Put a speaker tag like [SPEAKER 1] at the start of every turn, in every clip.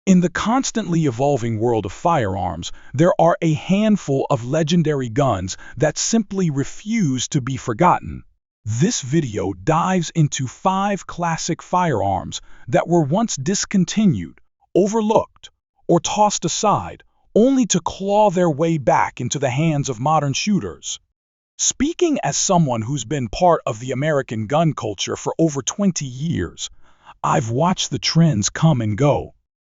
[SPEAKER 1] In the constantly evolving world of firearms, there are a handful of legendary guns that simply refuse to be forgotten. This video dives into 5 classic firearms that were once discontinued, overlooked, or tossed aside, only to claw their way back into the hands of modern shooters. Speaking as someone who's been part of the American gun culture for over 20 years, I've watched the trends come and go.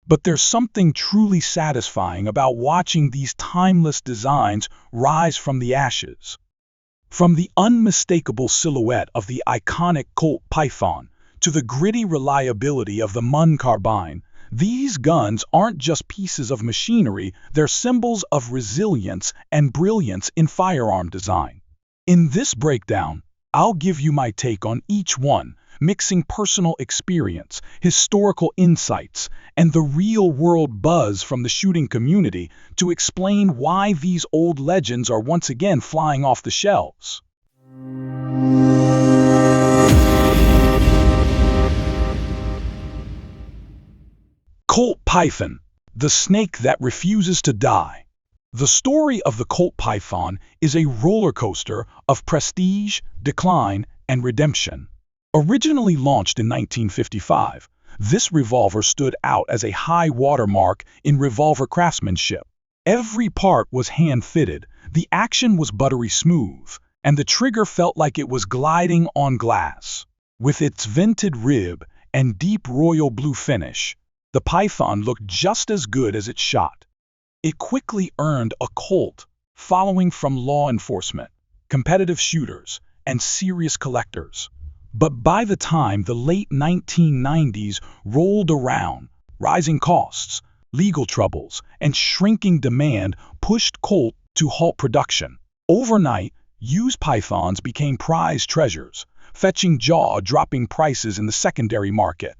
[SPEAKER 1] But there's something truly satisfying about watching these timeless designs rise from the ashes. From the unmistakable silhouette of the iconic Colt Python to the gritty reliability of the M1 Carbine, these guns aren't just pieces of machinery, they're symbols of resilience and brilliance in firearm design. In this breakdown, I'll give you my take on each one, mixing personal experience, historical insights, and the real-world buzz from the shooting community to explain why these old legends are once again flying off the shelves. Colt Python, the snake that refuses to die. The story of the Colt Python is a roller coaster of prestige, decline, and redemption. Originally launched in 1955, this revolver stood out as a high watermark in revolver craftsmanship. Every part was hand-fitted, the action was buttery smooth, and the trigger felt like it was gliding on glass. With its vented rib and deep royal blue finish, the Python looked just as good as it shot. It quickly earned a cult following from law enforcement, competitive shooters, and serious collectors. But by the time the late 1990s rolled around, rising costs, legal troubles, and shrinking demand pushed Colt to halt production. Overnight, used Pythons became prized treasures, fetching jaw-dropping prices in the secondary market.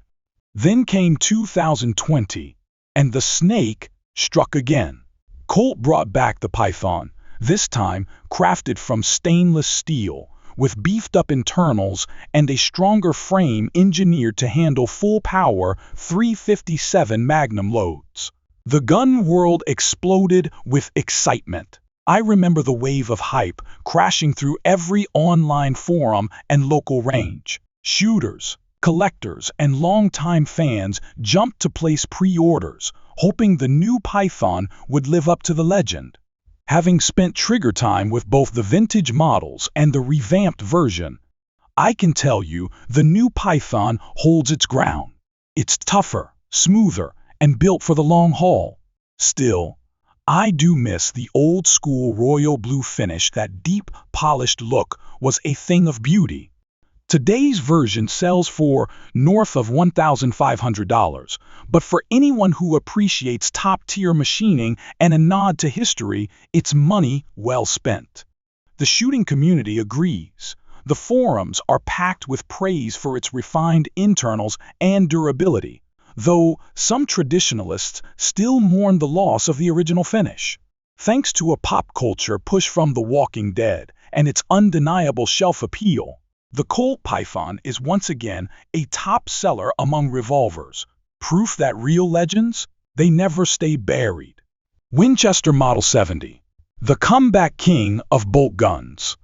[SPEAKER 1] Then came 2020, and the snake struck again. Colt brought back the Python, this time crafted from stainless steel, with beefed-up internals and a stronger frame engineered to handle full-power .357 Magnum loads. The gun world exploded with excitement. I remember the wave of hype crashing through every online forum and local range. Shooters, collectors, and longtime fans jumped to place pre-orders, hoping the new Python would live up to the legend. Having spent trigger time with both the vintage models and the revamped version, I can tell you the new Python holds its ground. It's tougher, smoother, and built for the long haul. Still, I do miss the old-school royal blue finish. That deep, polished look was a thing of beauty. Today's version sells for north of $1,500, but for anyone who appreciates top-tier machining and a nod to history, it's money well spent. The shooting community agrees. The forums are packed with praise for its refined internals and durability, though some traditionalists still mourn the loss of the original finish. Thanks to a pop culture push from The Walking Dead and its undeniable shelf appeal, the Colt Python is once again a top seller among revolvers, proof that real legends, they never stay buried. Winchester Model 70, the comeback king of bolt guns.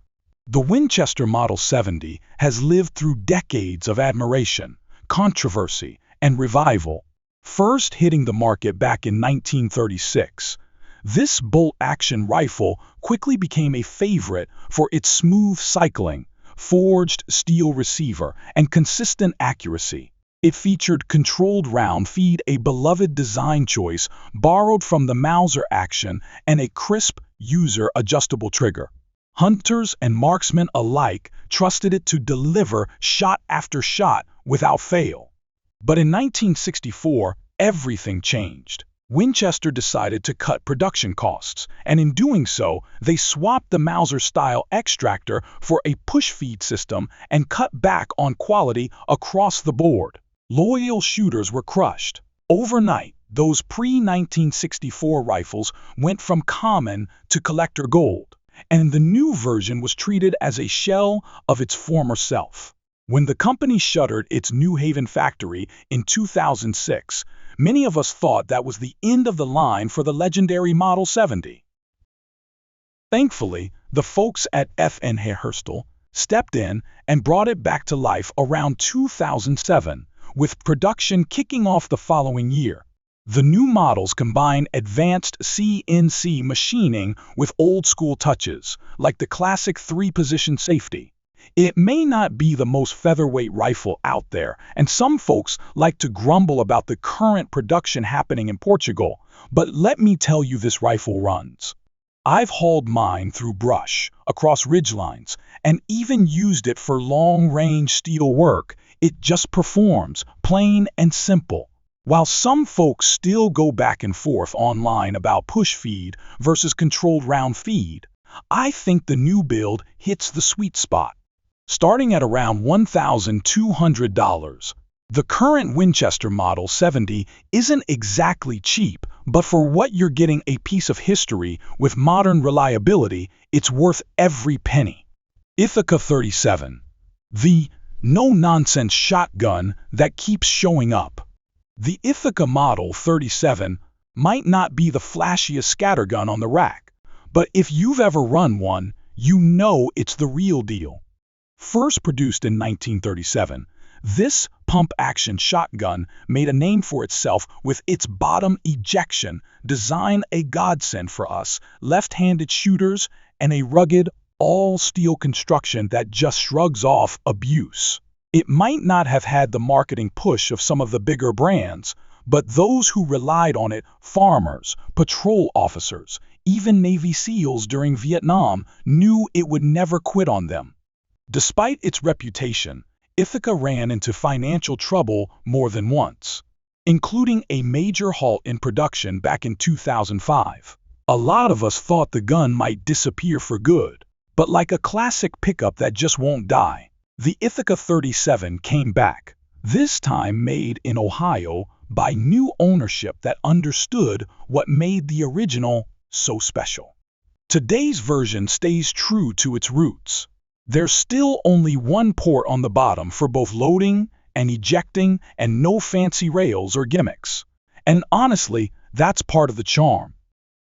[SPEAKER 1] The Winchester Model 70 has lived through decades of admiration, controversy, and revival. First hitting the market back in 1936, this bolt-action rifle quickly became a favorite for its smooth cycling, forged steel receiver, and consistent accuracy. It featured controlled round feed, a beloved design choice borrowed from the Mauser action, and a crisp, user-adjustable trigger. Hunters and marksmen alike trusted it to deliver shot after shot without fail. But in 1964, everything changed. Winchester decided to cut production costs, and in doing so, they swapped the Mauser-style extractor for a push-feed system and cut back on quality across the board. Loyal shooters were crushed. Overnight, those pre-1964 rifles went from common to collector gold, and the new version was treated as a shell of its former self. When the company shuttered its New Haven factory in 2006, many of us thought that was the end of the line for the legendary Model 70. Thankfully, the folks at F.N. Herstal stepped in and brought it back to life around 2007, with production kicking off the following year. The new models combine advanced CNC machining with old-school touches, like the classic three-position safety. It may not be the most featherweight rifle out there, and some folks like to grumble about the current production happening in Portugal, but let me tell you, this rifle runs. I've hauled mine through brush, across ridgelines, and even used it for long-range steel work. It just performs, plain and simple. While some folks still go back and forth online about push feed versus controlled round feed, I think the new build hits the sweet spot. Starting at around $1,200, the current Winchester Model 70 isn't exactly cheap, but for what you're getting, a piece of history with modern reliability, it's worth every penny. Ithaca 37, the no-nonsense shotgun that keeps showing up. The Ithaca Model 37 might not be the flashiest scattergun on the rack, but if you've ever run one, you know it's the real deal. First produced in 1937, this pump-action shotgun made a name for itself with its bottom ejection design, a godsend for us left-handed shooters, and a rugged, all-steel construction that just shrugs off abuse. It might not have had the marketing push of some of the bigger brands, but those who relied on it, farmers, patrol officers, even Navy SEALs during Vietnam, knew it would never quit on them. Despite its reputation, Ithaca ran into financial trouble more than once, including a major halt in production back in 2005. A lot of us thought the gun might disappear for good, but like a classic pickup that just won't die, the Ithaca 37 came back, this time made in Ohio by new ownership that understood what made the original so special. Today's version stays true to its roots. There's still only one port on the bottom for both loading and ejecting, and no fancy rails or gimmicks. And honestly, that's part of the charm.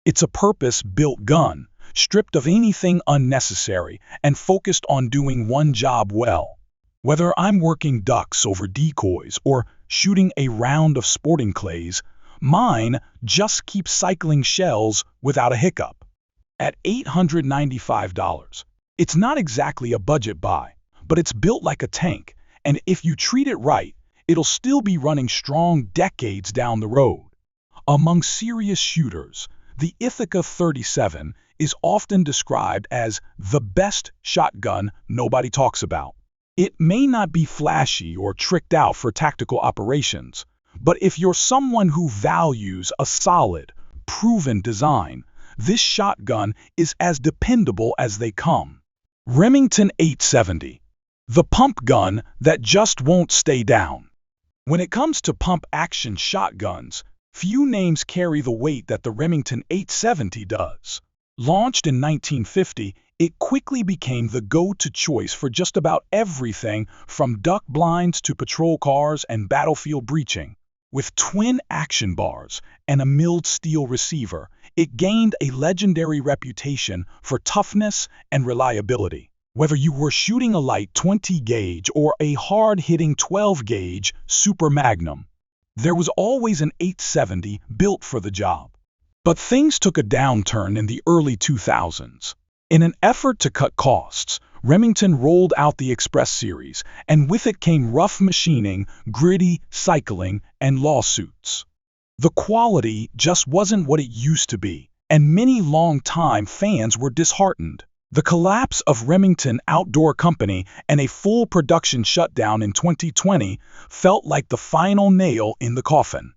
[SPEAKER 1] It's a purpose-built gun, stripped of anything unnecessary and focused on doing one job well. Whether I'm working ducks over decoys or shooting a round of sporting clays, mine just keeps cycling shells without a hiccup. At $895, it's not exactly a budget buy, but it's built like a tank, and if you treat it right, it'll still be running strong decades down the road. Among serious shooters, the Ithaca 37 is often described as the best shotgun nobody talks about. It may not be flashy or tricked out for tactical operations, but if you're someone who values a solid, proven design, this shotgun is as dependable as they come. Remington 870, the pump gun that just won't stay down. When it comes to pump-action shotguns, few names carry the weight that the Remington 870 does. Launched in 1950, it quickly became the go-to choice for just about everything from duck blinds to patrol cars and battlefield breaching. With twin action bars and a milled steel receiver, it gained a legendary reputation for toughness and reliability. Whether you were shooting a light 20-gauge or a hard-hitting 12-gauge Super Magnum, there was always an 870 built for the job. But things took a downturn in the early 2000s. In an effort to cut costs, Remington rolled out the Express series, and with it came rough machining, gritty cycling, and lawsuits. The quality just wasn't what it used to be, and many long-time fans were disheartened. The collapse of Remington Outdoor Company and a full production shutdown in 2020 felt like the final nail in the coffin.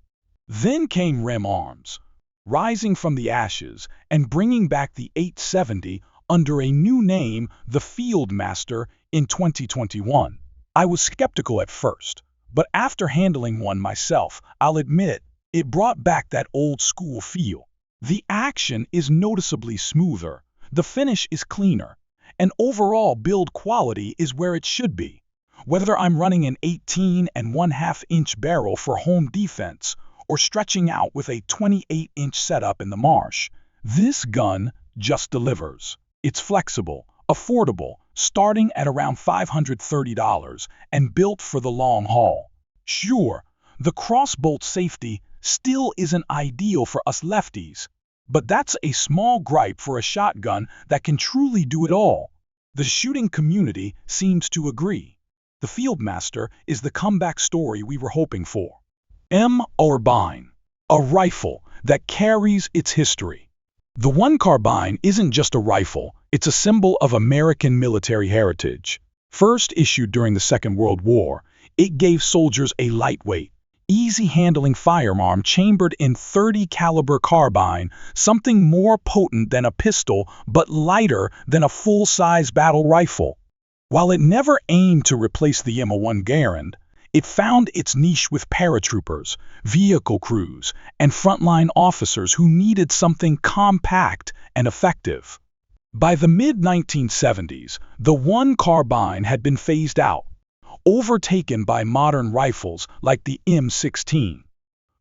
[SPEAKER 1] Then came Rem Arms, rising from the ashes and bringing back the 870 under a new name, the Fieldmaster, in 2021. I was skeptical at first, but after handling one myself, I'll admit, it brought back that old-school feel. The action is noticeably smoother, the finish is cleaner, and overall build quality is where it should be. Whether I'm running an 18.5-inch barrel for home defense or stretching out with a 28-inch setup in the marsh, this gun just delivers. It's flexible, affordable, starting at around $530 and built for the long haul. Sure, the crossbolt safety still isn't ideal for us lefties, but that's a small gripe for a shotgun that can truly do it all. The shooting community seems to agree. The Fieldmaster is the comeback story we were hoping for. M1 Carbine, a rifle that carries its history. The M1 Carbine isn't just a rifle, it's a symbol of American military heritage. First issued during the Second World War, it gave soldiers a lightweight, easy-handling firearm chambered in .30 caliber carbine, something more potent than a pistol but lighter than a full-size battle rifle. While it never aimed to replace the M1 Garand, it found its niche with paratroopers, vehicle crews, and frontline officers who needed something compact and effective. By the mid-1970s, the M1 Carbine had been phased out, overtaken by modern rifles like the M16.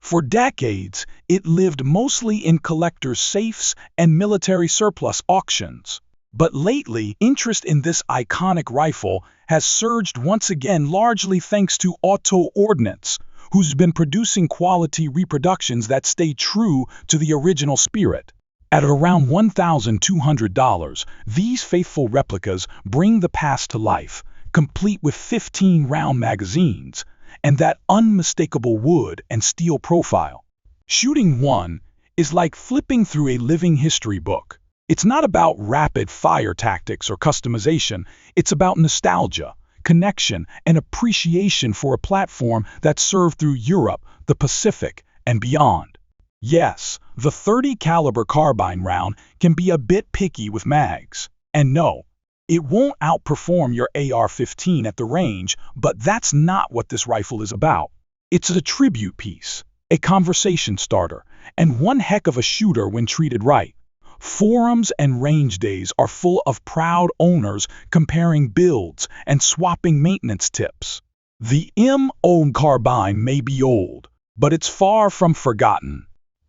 [SPEAKER 1] For decades, it lived mostly in collectors' safes and military surplus auctions. But lately, interest in this iconic rifle has surged once again, largely thanks to Auto Ordnance, who's been producing quality reproductions that stay true to the original spirit. At around $1,200, these faithful replicas bring the past to life, complete with 15-round magazines and that unmistakable wood and steel profile. Shooting one is like flipping through a living history book. It's not about rapid fire tactics or customization, it's about nostalgia, connection, and appreciation for a platform that served through Europe, the Pacific, and beyond. Yes, the .30 caliber carbine round can be a bit picky with mags. And no, it won't outperform your AR-15 at the range, but that's not what this rifle is about. It's a tribute piece, a conversation starter, and one heck of a shooter when treated right. Forums and range days are full of proud owners comparing builds and swapping maintenance tips. The M1 Carbine may be old, but it's far from forgotten.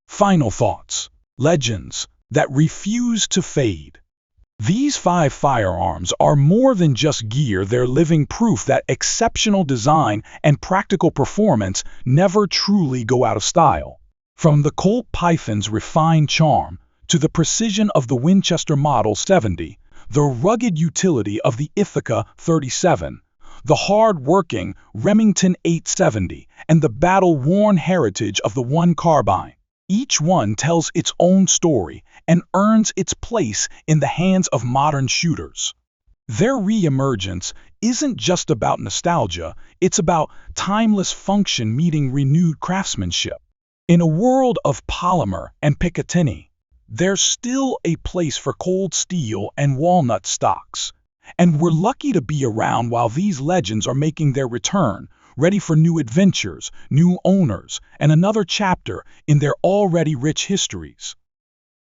[SPEAKER 1] Final thoughts. Legends that refuse to fade. These 5 firearms are more than just gear, they're living proof that exceptional design and practical performance never truly go out of style. From the Colt Python's refined charm to the precision of the Winchester Model 70, the rugged utility of the Ithaca 37, the hard-working Remington 870, and the battle-worn heritage of the M1 Carbine. Each one tells its own story and earns its place in the hands of modern shooters. Their re-emergence isn't just about nostalgia, it's about timeless function meeting renewed craftsmanship. In a world of polymer and Picatinny, there's still a place for cold steel and walnut stocks. And we're lucky to be around while these legends are making their return, ready for new adventures, new owners, and another chapter in their already rich histories.